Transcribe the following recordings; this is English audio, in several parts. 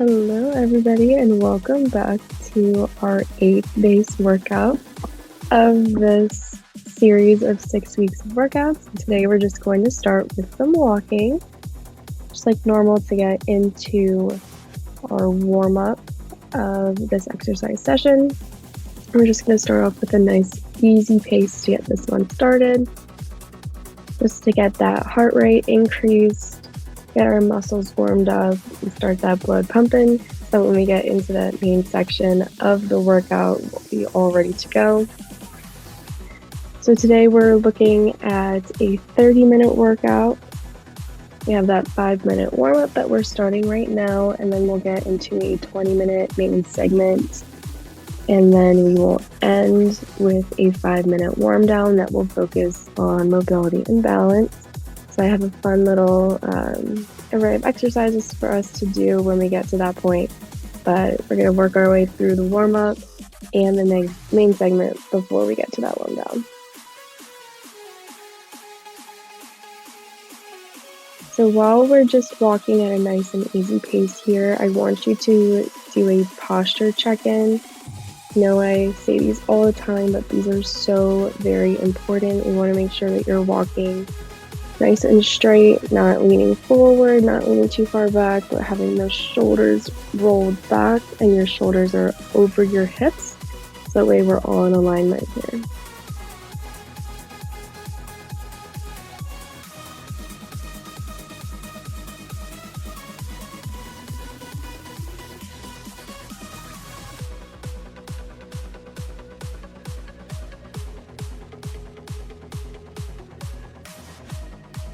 Hello, everybody, and welcome back to our 8 base workout of this series of 6 weeks of workouts. And today, we're just going to start with some walking, just like normal, to get into our warm up of this exercise session. We're just going to start off with a nice, easy pace to get this one started, just to get that heart rate increased. Get our muscles warmed up and start that blood pumping, so when we get into the main section of the workout, we'll be all ready to go. So today we're looking at a 30-minute workout. We have that 5-minute warm-up that we're starting right now, and then we'll get into a 20-minute main segment, and then we will end with a 5-minute warm down that will focus on mobility and balance. So I have a fun little array of exercises for us to do when we get to that point, but we're going to work our way through the warm-up and the main segment before we get to that warm down. So while we're just walking at a nice and easy pace here, I want you to do a posture check-in. You know, I say these all the time, but these are so very important. We want to make sure that you're walking nice and straight, not leaning forward, not leaning too far back, but having those shoulders rolled back and your shoulders are over your hips. So that way we're all in alignment here.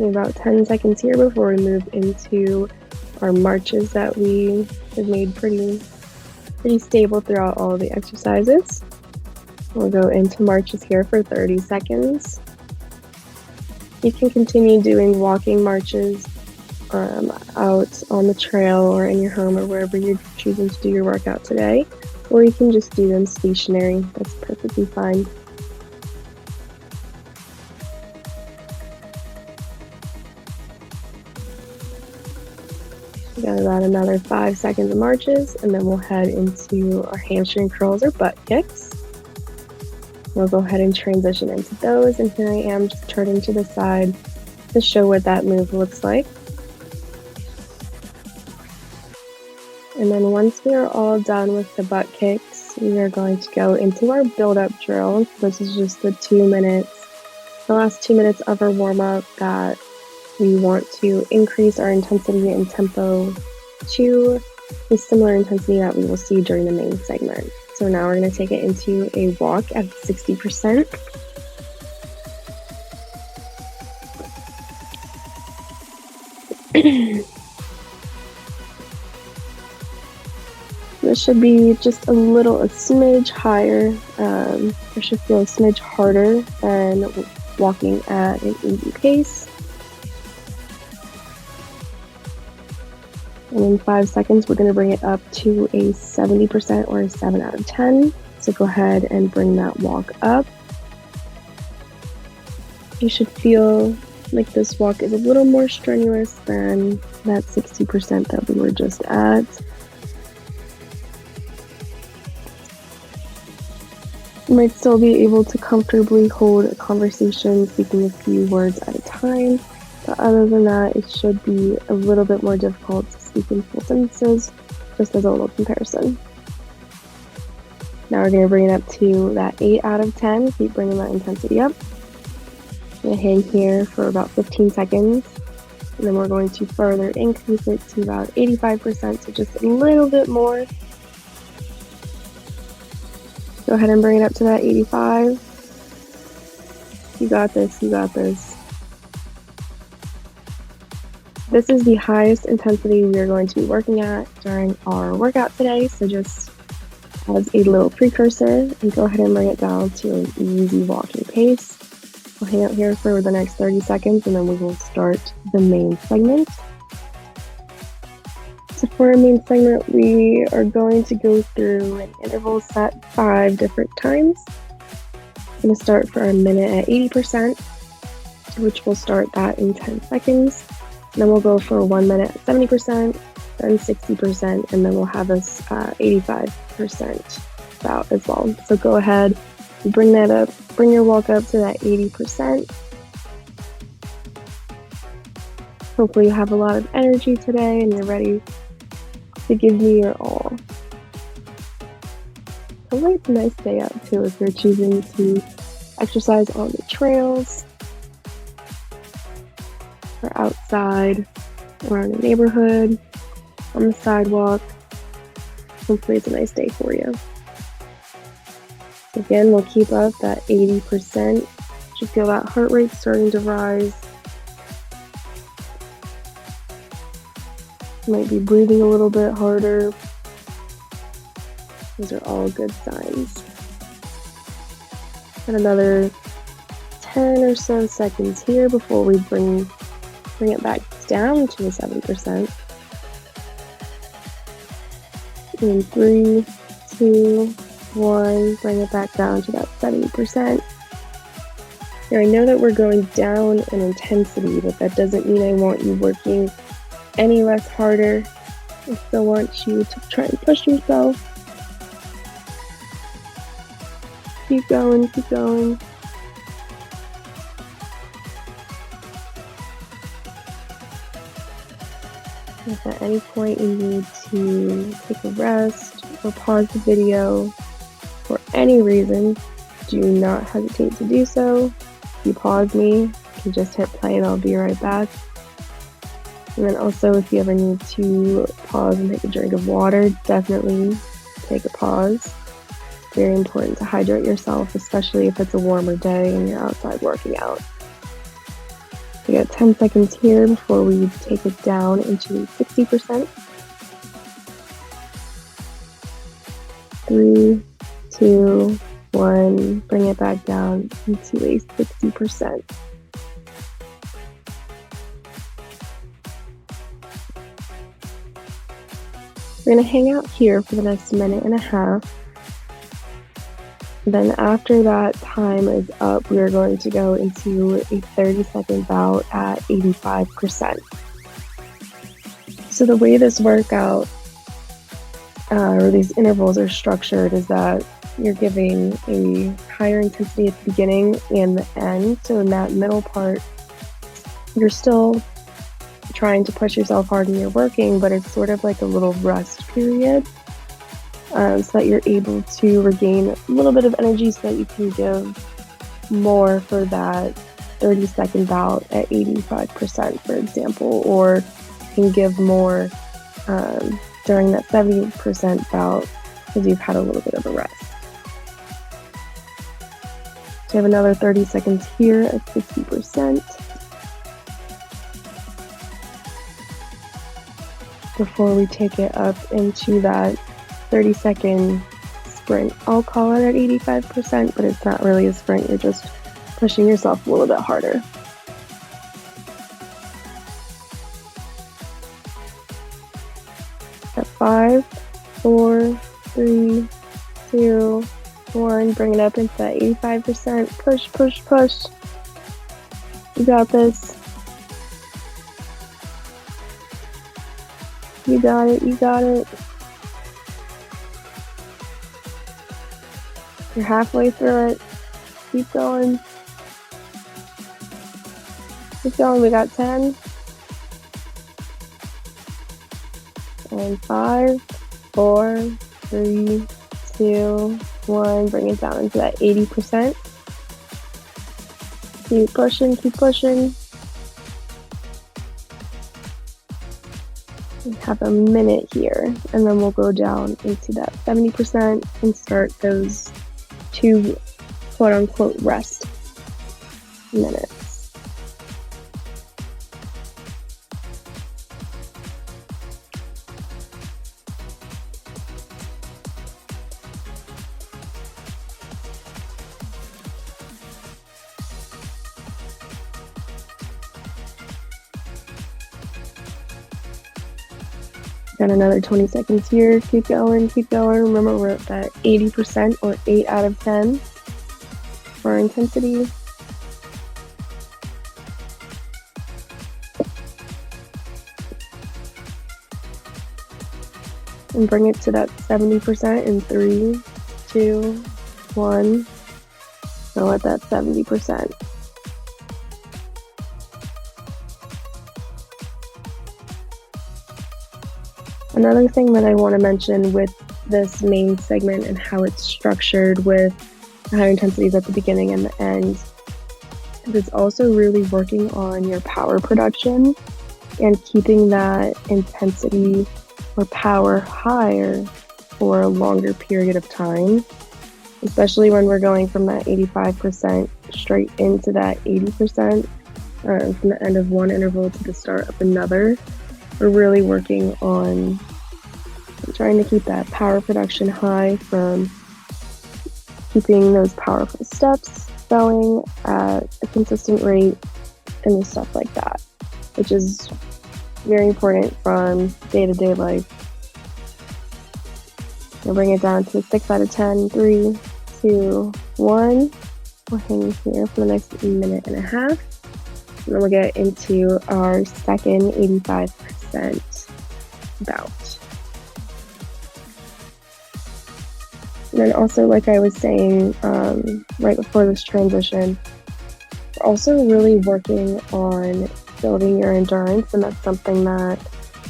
About 10 seconds here before we move into our marches that we have made pretty stable throughout all of the exercises. We'll go into marches here for 30 seconds. You can continue doing walking marches out on the trail or in your home or wherever you're choosing to do your workout today, or you can just do them stationary. That's perfectly fine. We got about another 5 seconds of marches, and then we'll head into our hamstring curls or butt kicks. We'll go ahead and transition into those, and here I am just turning to the side to show what that move looks like. And then once we are all done with the butt kicks, we are going to go into our build-up drill. This is just the last 2 minutes of our warm-up that we want to increase our intensity and tempo to a similar intensity that we will see during the main segment. So now we're going to take it into a walk at 60%. This should be just a smidge higher. It should feel a smidge harder than walking at an easy pace. And in 5 seconds, we're going to bring it up to a 70% or a 7 out of 10. So go ahead and bring that walk up. You should feel like this walk is a little more strenuous than that 60% that we were just at. You might still be able to comfortably hold a conversation, speaking a few words at a time. But other than that, it should be a little bit more difficult to speak in full sentences, just as a little comparison. Now we're going to bring it up to that 8 out of 10. Keep bringing that intensity up. I'm going to hang here for about 15 seconds. And then we're going to further increase it to about 85%, so just a little bit more. Go ahead and bring it up to that 85. You got this, you got this. This is the highest intensity we are going to be working at during our workout today, so just as a little precursor, and go ahead and bring it down to an easy walking pace. We'll hang out here for the next 30 seconds, and then we will start the main segment. So for our main segment, we are going to go through an interval set 5 different times. I'm going to start for a minute at 80%, which will start that in 10 seconds. Then we'll go for 1 minute at 70%, then 60%, and then we'll have this 85% bout as well. So go ahead, bring that up, bring your walk up to that 80%. Hopefully you have a lot of energy today and you're ready to give me your all. Hopefully it's a nice day out too if you're choosing to exercise on the trails or outside or in the neighborhood, on the sidewalk. Hopefully it's a nice day for you. Again, we'll keep up that 80%. You feel that heart rate starting to rise. You might be breathing a little bit harder. Those are all good signs. And another 10 or so seconds here before we bring it back down to the 7%. In 3, 2, 1, bring it back down to that 70%. Now I know that we're going down in intensity, but that doesn't mean I want you working any less harder. I still want you to try and push yourself. Keep going, keep going. If at any point you need to take a rest or pause the video for any reason, do not hesitate to do so. If you pause me, you can just hit play and I'll be right back. And then also if you ever need to pause and take a drink of water, definitely take a pause. It's very important to hydrate yourself, especially if it's a warmer day and you're outside working out. We got 10 seconds here before we take it down into 60%. 3, 2, 1, bring it back down into a 60%. We're going to hang out here for the next minute and a half. Then after that time is up, we are going to go into a 30-second bout at 85%. So the way this workout or these intervals are structured is that you're giving a higher intensity at the beginning and the end. So in that middle part, you're still trying to push yourself hard and you're working, but it's sort of like a little rest period. So that you're able to regain a little bit of energy so that you can give more for that 30-second bout at 85%, for example, or you can give more during that 70% bout because you've had a little bit of a rest. So you have another 30 seconds here at 60% before we take it up into that 30-second sprint. I'll call it at 85%, but it's not really a sprint. You're just pushing yourself a little bit harder. At 5, 4, 3, 2, 1, bring it up into that 85%. Push, push, push. You got this. You got it, you got it. You're halfway through it. Keep going. Keep going. We got 10. And 5, 4, 3, 2, 1. Bring it down into that 80%. Keep pushing, keep pushing. We have a minute here, and then we'll go down into that 70% and start those 2 quote-unquote rest minutes. Got another 20 seconds here. Keep going, keep going. Remember, we're at that 80% or 8 out of 10 for intensity. and bring it to that 70% in 3, 2, 1. Go at that 70%. Another thing that I want to mention with this main segment and how it's structured with high intensities at the beginning and the end is it's also really working on your power production and keeping that intensity or power higher for a longer period of time, especially when we're going from that 85% straight into that 80%, from the end of one interval to the start of another. We're really working on trying to keep that power production high from keeping those powerful steps going at a consistent rate and stuff like that, which is very important from day-to-day life. We'll bring it down to 6 out of 10, 3, 2, 1. We'll hang here for the next minute and a half. And then we'll get into our second 85% bout. And then also, like I was saying right before this transition, we're also really working on building your endurance, and that's something that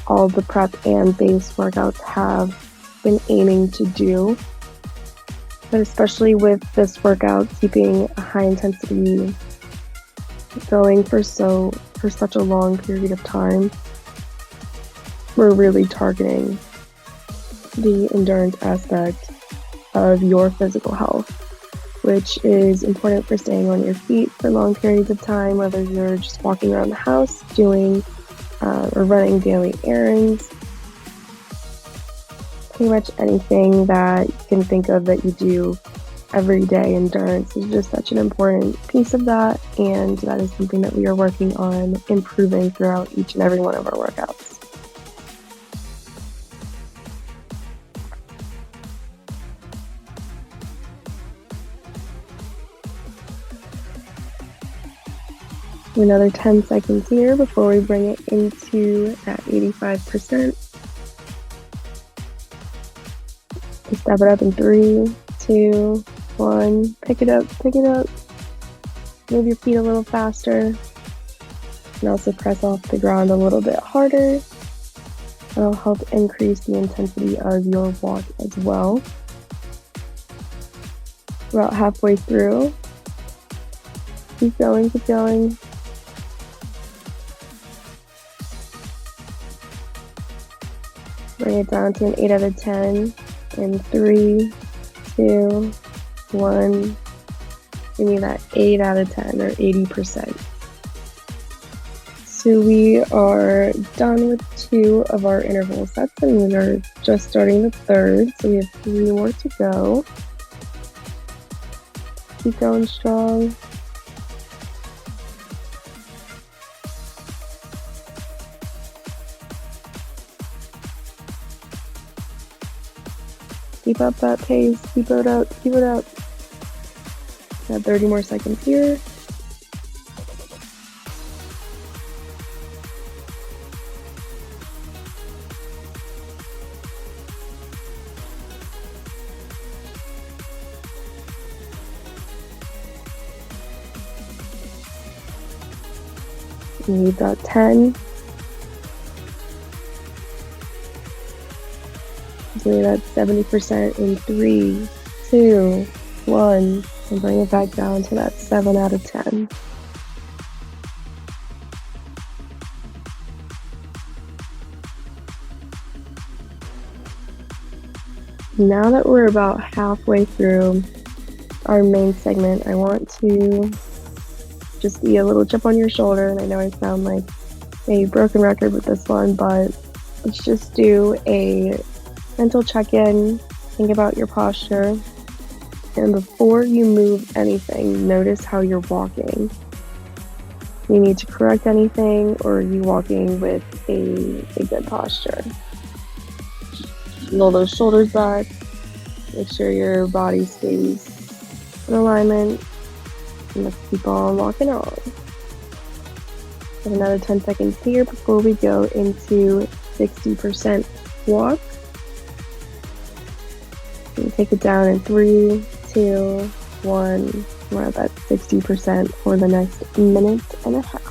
all the prep and base workouts have been aiming to do. But especially with this workout, keeping a high intensity going for such a long period of time, we're really targeting the endurance aspect of your physical health, which is important for staying on your feet for long periods of time, whether you're just walking around the house, doing or running daily errands. Pretty much anything that you can think of that you do every day, endurance is just such an important piece of that, and that is something that we are working on improving throughout each and every one of our workouts. Another 10 seconds here before we bring it into that 85%. Step it up in 3, 2, 1. Pick it up, pick it up. Move your feet a little faster. And also press off the ground a little bit harder. That'll help increase the intensity of your walk as well. About halfway through. Keep going, keep going. Bring it down to an 8 out of 10 in 3, 2, 1. Give me that 8 out of 10 or 80%. So we are done with 2 of our interval sets and we are just starting the third. So we have 3 more to go. Keep going strong. Keep up that pace, keep it up, keep it up. Got 30 more seconds here. We've got 10. Do that 70% in 3, 2, 1, and bring it back down to that 7 out of 10. Now that we're about halfway through our main segment, I want to just be a little chip on your shoulder, and I know I sound like a broken record with this one, but let's just do a mental check-in, think about your posture, and before you move anything, notice how you're walking. You need to correct anything, or are you walking with a good posture? Roll those shoulders back, make sure your body stays in alignment, and let's keep on walking on. Have another 10 seconds here before we go into 60% walk. Take it down in 3, 2, 1. We're at that 60% for the next minute and a half.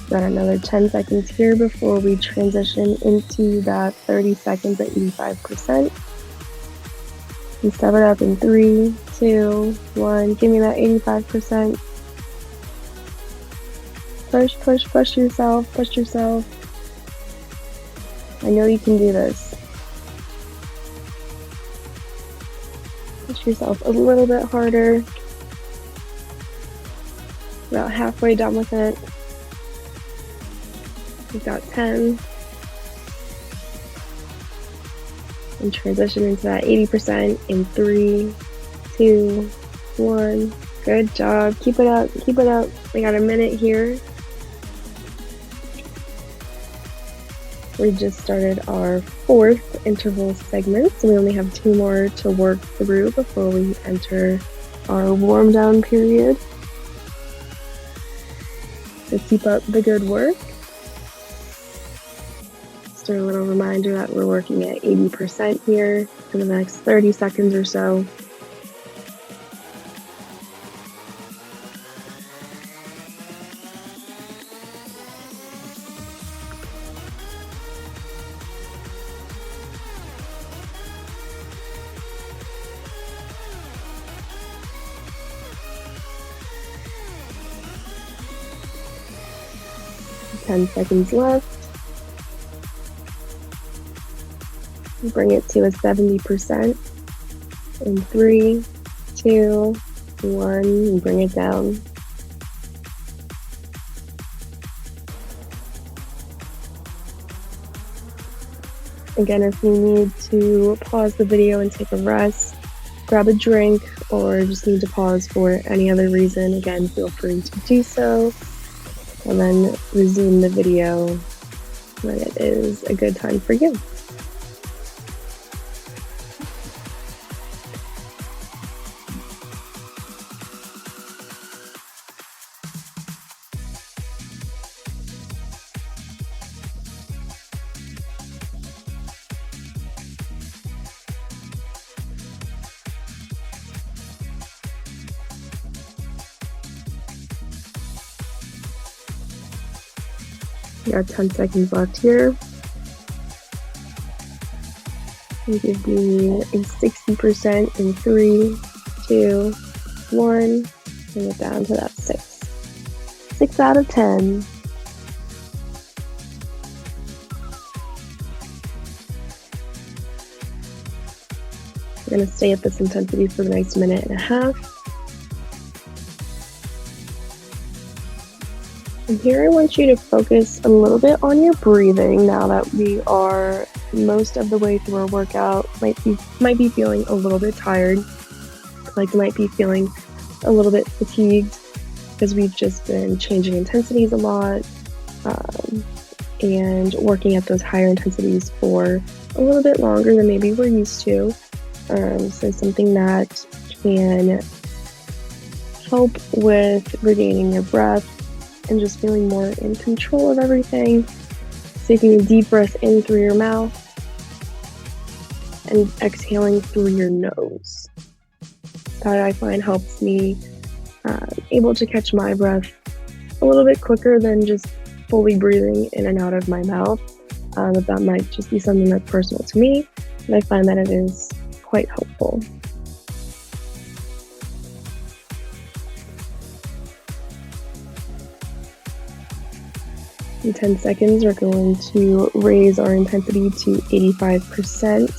Got another 10 seconds here before we transition into that 30 seconds at 85%. We step it up in 3, 2, 1. Give me that 85%. Push yourself, push yourself. I know you can do this. Push yourself a little bit harder. About halfway done with it. We've got 10. And transition into that 80% in 3, 2, 1. Good job. Keep it up. Keep it up. We got a minute here. We just started our 4th interval segment, so we only have 2 more to work through before we enter our warm down period. So keep up the good work. Just a little reminder that we're working at 80% here for the next 30 seconds or so. Ten seconds left. Bring it to a 70% in 3, 2, 1, and bring it down. Again, if you need to pause the video and take a rest, grab a drink, or just need to pause for any other reason, again, feel free to do so, and then resume the video when it is a good time for you. We got 10 seconds left here. And give me a 60% in 3, 2, 1. Bring it down to that 6. 6 out of 10. We're going to stay at this intensity for the next minute and a half. And here I want you to focus a little bit on your breathing now that we are most of the way through our workout. Might be feeling a little bit tired, like you might be feeling a little bit fatigued because we've just been changing intensities a lot and working at those higher intensities for a little bit longer than maybe we're used to. So something that can help with regaining your breath and just feeling more in control of everything. Taking a deep breath in through your mouth and exhaling through your nose. that I find helps me able to catch my breath a little bit quicker than just fully breathing in and out of my mouth. But that might just be something that's personal to me, and I find that it is quite helpful. In 10 seconds, we're going to raise our intensity to 85%.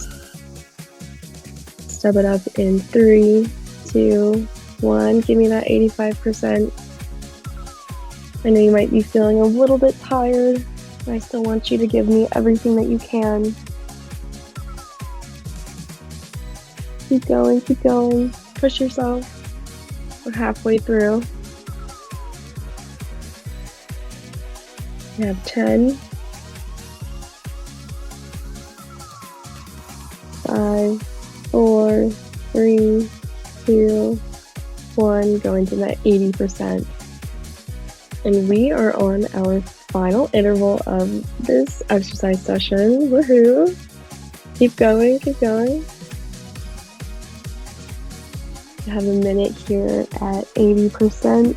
Step it up in 3, 2, 1. Give me that 85%. I know you might be feeling a little bit tired. I still want you to give me everything that you can. Keep going, keep going. Push yourself. We're halfway through. We have 10, 5, 4, 3, 2, 1. Go into that 80%. And we are on our final interval of this exercise session. Woohoo! Keep going, keep going. I have a minute here at 80%.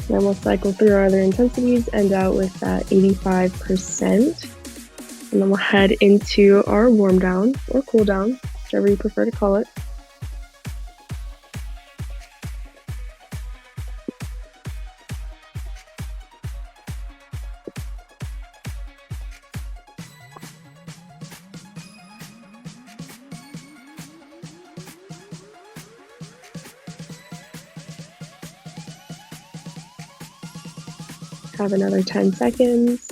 Then we'll cycle through our other intensities, end out with that 85%. And then we'll head into our warm down or cool down, whichever you prefer to call it. Have another 10 seconds.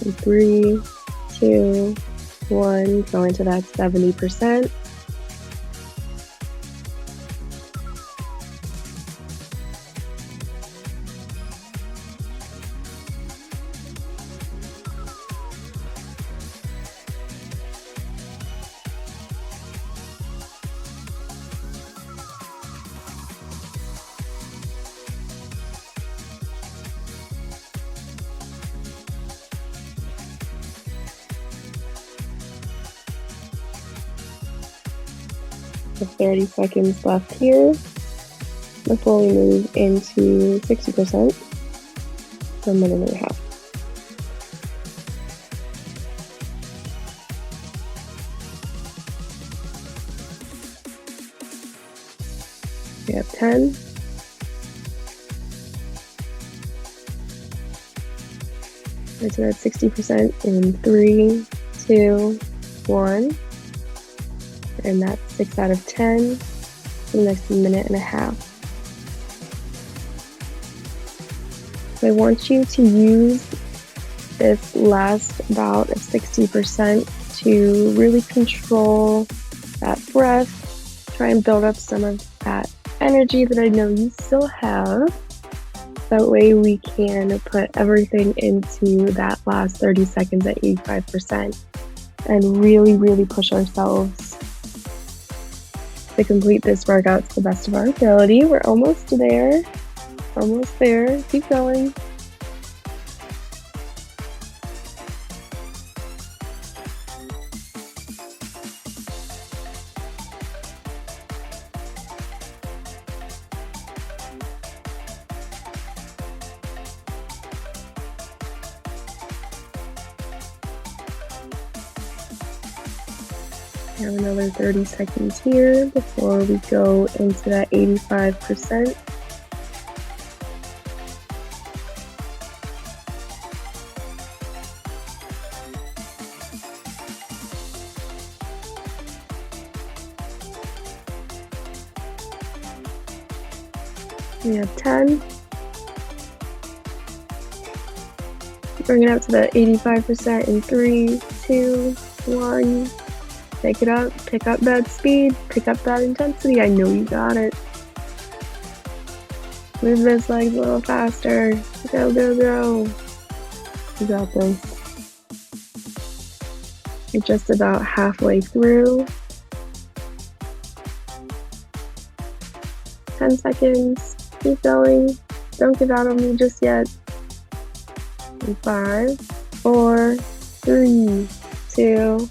And 3, 2, 1. Go into that 70%. With 30 seconds left here before we move into 60% for a minute and a half. We have 10, 60% in 3, 2, 1. And that's 6 out of 10 for the next minute and a half. So I want you to use this last bout of 60% to really control that breath, try and build up some of that energy that I know you still have. That way we can put everything into that last 30 seconds at 85% and really, really push ourselves to complete this workout to the best of our ability. We're almost there. Almost there. Keep going. We have another 30 seconds here before we go into that 85%. We have 10. Bring it up to the 85% in 3, 2, 1. Take it up, pick up that speed, pick up that intensity. I know you got it. Move those legs a little faster. Go, go, go. You got this. You're just about halfway through. 10 seconds. Keep going. Don't give out on me just yet. 5, 4, 3, 2,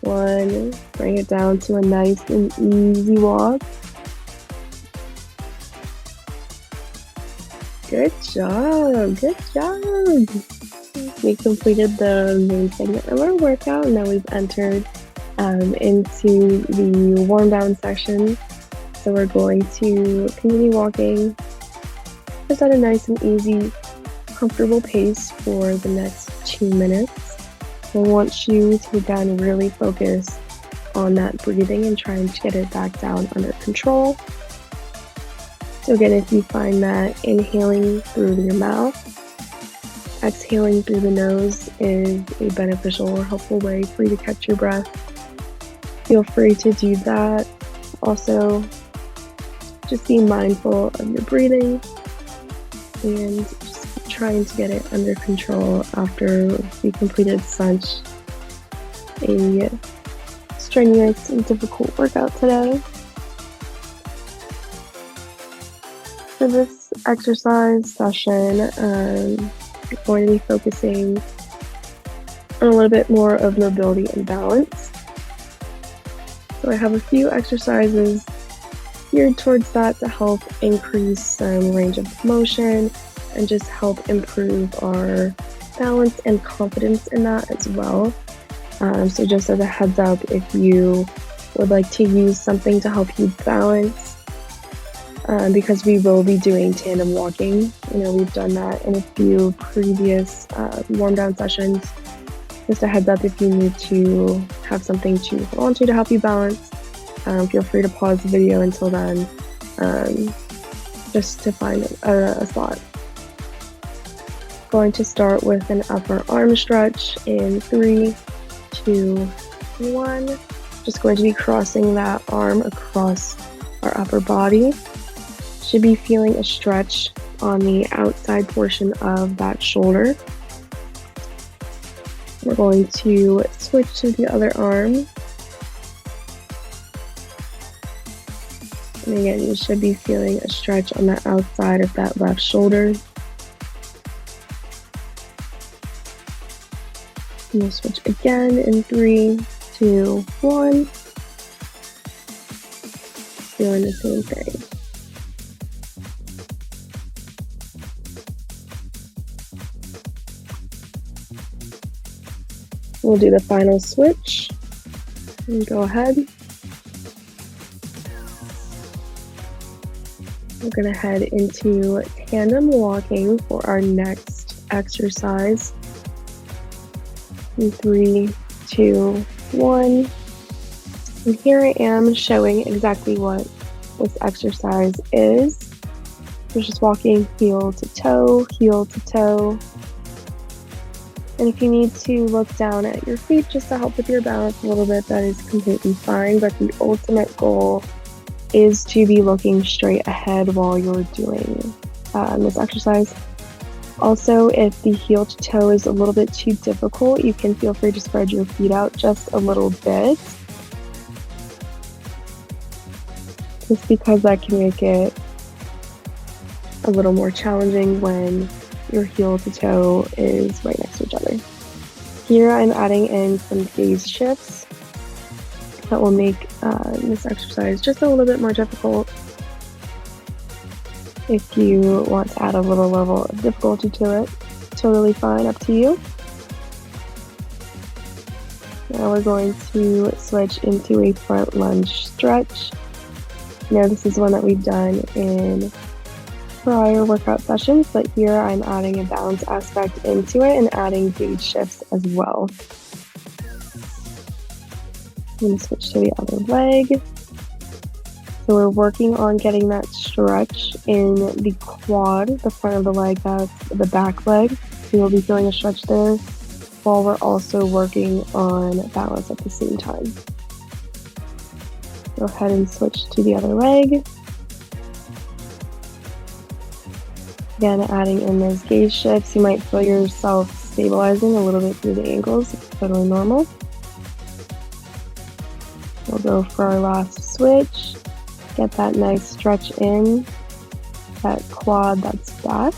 1. Bring it down to a nice and easy walk. Good job, good job. We completed the main segment of our workout, and now we've entered into the warm down section. So we're going to continue walking just at a nice and easy, comfortable pace for the next 2 minutes. I want you to again really focus on that breathing and trying to get it back down under control. So again, if you find that inhaling through your mouth, exhaling through the nose is a beneficial or helpful way for you to catch your breath, feel free to do that. Also, just be mindful of your breathing and just trying to get it under control after we completed such a strenuous and difficult workout today. For this exercise session, I'm going to be focusing on a little bit more of mobility and balance. So I have a few exercises geared towards that to help increase some range of motion and just help improve our balance and confidence in that as well. So just as a heads up, if you would like to use something to help you balance, because we will be doing tandem walking. We've done that in a few previous warm down sessions. Just a heads up, if you need to have something to hold on to help you balance, feel free to pause the video until then, just to find a spot. Going to start with an upper arm stretch in 3, 2, 1. Just going to be crossing that arm across our upper body. Should be feeling a stretch on the outside portion of that shoulder. We're going to switch to the other arm. And again, you should be feeling a stretch on the outside of that left shoulder. And we'll switch again in 3, 2, 1. Feeling the same thing. We'll do the final switch and go ahead. We're going to head into tandem walking for our next exercise. In 3, 2, 1. And here I am showing exactly what this exercise is. We're just walking heel to toe, heel to toe. And if you need to look down at your feet just to help with your balance a little bit, that is completely fine. But the ultimate goal is to be looking straight ahead while you're doing this exercise. Also, if the heel to toe is a little bit too difficult, you can feel free to spread your feet out just a little bit. Just because that can make it a little more challenging when your heel to toe is right next to each other. Here I'm adding in some gaze shifts that will make this exercise just a little bit more difficult. If you want to add a little level of difficulty to it, totally fine, up to you. Now we're going to switch into a front lunge stretch. Now this is one that we've done in prior workout sessions, but here I'm adding a balance aspect into it and adding gaze shifts as well. I'm going to switch to the other leg. So we're working on getting that stretch in the quad, the front of the leg, that's the back leg. So you'll be feeling a stretch there while we're also working on balance at the same time. Go ahead and switch to the other leg. Again, adding in those gaze shifts. You might feel yourself stabilizing a little bit through the ankles. It's totally normal. We'll go for our last switch. Get that nice stretch in that quad that's back.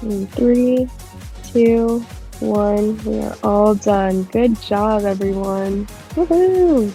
In 3, 2, 1. We are all done. Good job, everyone. Woohoo!